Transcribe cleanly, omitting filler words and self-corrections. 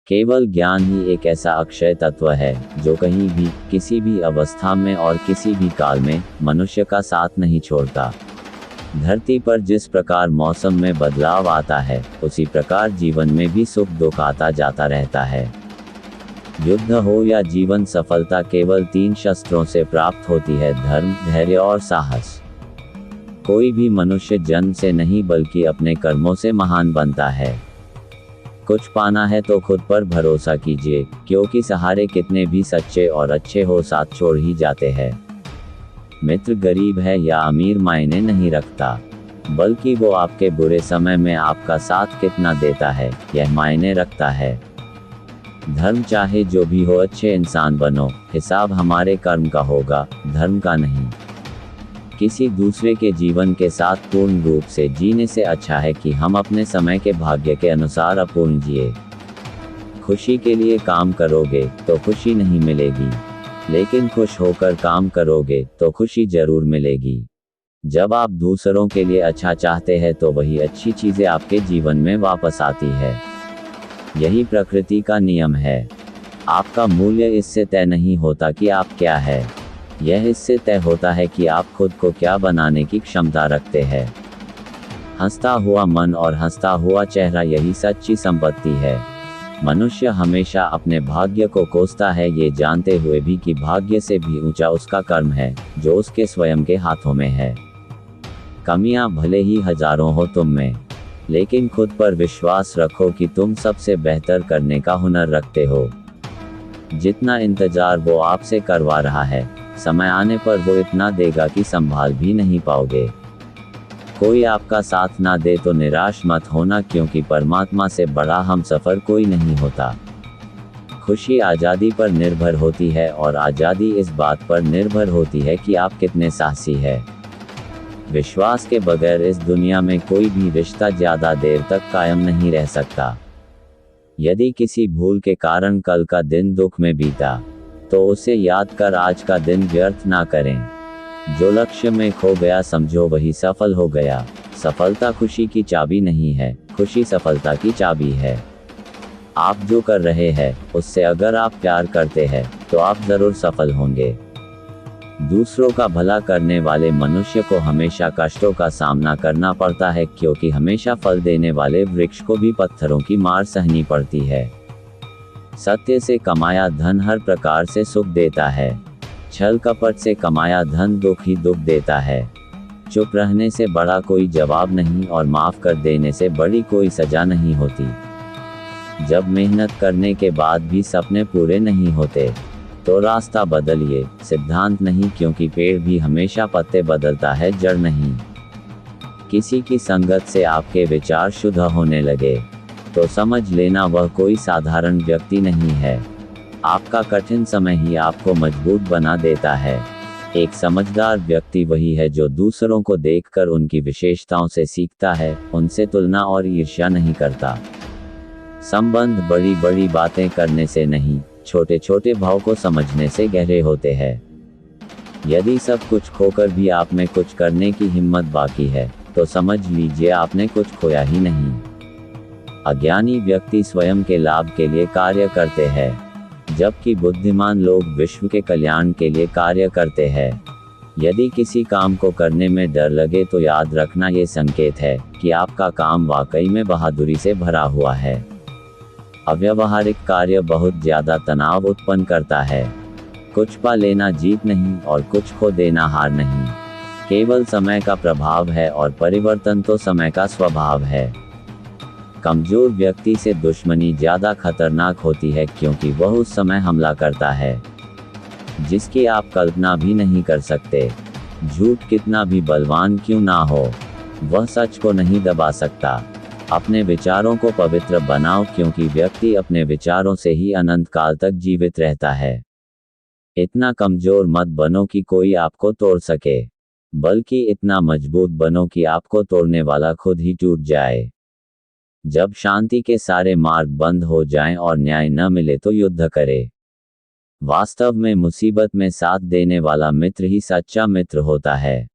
केवल ज्ञान ही एक ऐसा अक्षय तत्व है जो कहीं भी, किसी भी अवस्था में और किसी भी काल में मनुष्य का साथ नहीं छोड़ता। धरती पर जिस प्रकार मौसम में बदलाव आता है, उसी प्रकार जीवन में भी सुख दुख आता जाता रहता है। युद्ध हो या जीवन सफलता केवल 3 शस्त्रों से प्राप्त होती है: धर्म, धैर्य और साहस। कोई भी मनुष्य जन्म से नहीं बल्कि अपने कर्मों से महान बनता है। कुछ पाना है तो खुद पर भरोसा कीजिए, क्योंकि सहारे कितने भी सच्चे और अच्छे हो साथ छोड़ ही जाते हैं। मित्र गरीब है या अमीर मायने नहीं रखता, बल्कि वो आपके बुरे समय में आपका साथ कितना देता है यह मायने रखता है। धर्म चाहे जो भी हो, अच्छे इंसान बनो, हिसाब हमारे कर्म का होगा, धर्म का नहीं। किसी दूसरे के जीवन के साथ पूर्ण रूप से जीने से अच्छा है कि हम अपने समय के भाग्य के अनुसार अपूर्ण जिए। खुशी के लिए काम करोगे तो खुशी नहीं मिलेगी, लेकिन खुश होकर काम करोगे तो खुशी जरूर मिलेगी। जब आप दूसरों के लिए अच्छा चाहते हैं तो वही अच्छी चीजें आपके जीवन में वापस आती है। यही प्रकृति का नियम है। आपका मूल्य इससे तय नहीं होता कि आप क्या है, यह इससे तय होता है कि आप खुद को क्या बनाने की क्षमता रखते हैं। हंसता हुआ मन और हंसता हुआ चेहरा, यही सच्ची संपत्ति है। मनुष्य हमेशा अपने भाग्य को कोसता है, ये जानते हुए भी कि भाग्य से भी ऊंचा उसका कर्म है जो उसके स्वयं के हाथों में है। कमियां भले ही हजारों हो तुम में, लेकिन खुद पर विश्वास रखो कि तुम सबसे बेहतर करने का हुनर रखते हो। जितना इंतजार वो आपसे करवा रहा है, समय आने पर वो इतना देगा कि संभाल भी नहीं पाओगे। कोई आपका साथ ना दे तो निराश मत होना, क्योंकि परमात्मा से बड़ा हमसफर कोई नहीं होता। खुशी आज़ादी पर निर्भर होती है और आज़ादी इस बात पर निर्भर होती है कि आप कितने साहसी है। विश्वास के बगैर इस दुनिया में कोई भी रिश्ता ज़्यादा देर तक कायम नहीं रह सकता। यदि किसी भूल के कारण कल का दिन दुख में बीता, तो उसे याद कर आज का दिन व्यर्थ ना करें। जो लक्ष्य में खो गया समझो वही सफल हो गया। सफलता खुशी की चाबी नहीं है, खुशी सफलता की चाबी है। आप जो कर रहे हैं उससे अगर आप प्यार करते हैं तो आप जरूर सफल होंगे। दूसरों का भला करने वाले मनुष्य को हमेशा कष्टों का सामना करना पड़ता है, क्योंकि हमेशा फल देने वाले वृक्ष को भी पत्थरों की मार सहनी पड़ती है। सत्य से कमाया धन हर प्रकार से सुख देता है, छल कपट से कमाया धन दुख ही दुख देता है। चुप रहने से बड़ा कोई जवाब नहीं और माफ कर देने से बड़ी कोई सजा नहीं होती। जब मेहनत करने के बाद भी सपने पूरे नहीं होते तो रास्ता बदलिए, सिद्धांत नहीं, क्योंकि पेड़ भी हमेशा पत्ते बदलता है, जड़ नहीं। किसी की संगत से आपके विचार शुद्ध होने लगे तो समझ लेना वह कोई साधारण व्यक्ति नहीं है। आपका कठिन समय ही आपको मजबूत बना देता है। एक समझदार व्यक्ति वही है जो दूसरों को देखकर उनकी विशेषताओं से सीखता है, उनसे तुलना और ईर्ष्या नहीं करता। संबंध बड़ी बड़ी बातें करने से नहीं, छोटे छोटे भाव को समझने से गहरे होते हैं। यदि सब कुछ खोकर भी आप में कुछ करने की हिम्मत बाकी है तो समझ लीजिए आपने कुछ खोया ही नहीं। अज्ञानी व्यक्ति स्वयं के लाभ के लिए कार्य करते हैं, जबकि बुद्धिमान लोग विश्व के कल्याण के लिए कार्य करते हैं। यदि किसी काम को करने में डर लगे तो याद रखना ये संकेत है कि आपका काम वाकई में बहादुरी से भरा हुआ है। अव्यावहारिक कार्य बहुत ज्यादा तनाव उत्पन्न करता है। कुछ पा लेना जीत नहीं और कुछ खो देना हार नहीं। केवल समय का प्रभाव है और परिवर्तन तो समय का स्वभाव है। कमजोर व्यक्ति से दुश्मनी ज्यादा खतरनाक होती है, क्योंकि वह उस समय हमला करता है जिसकी आप कल्पना भी नहीं कर सकते। झूठ कितना भी बलवान क्यों ना हो, वह सच को नहीं दबा सकता। अपने विचारों को पवित्र बनाओ, क्योंकि व्यक्ति अपने विचारों से ही अनंत काल तक जीवित रहता है। इतना कमजोर मत बनो कि कोई आपको तोड़ सके, बल्कि इतना मजबूत बनो कि आपको तोड़ने वाला खुद ही टूट जाए। जब शांति के सारे मार्ग बंद हो जाएं और न्याय न मिले तो युद्ध करे। वास्तव में मुसीबत में साथ देने वाला मित्र ही सच्चा मित्र होता है।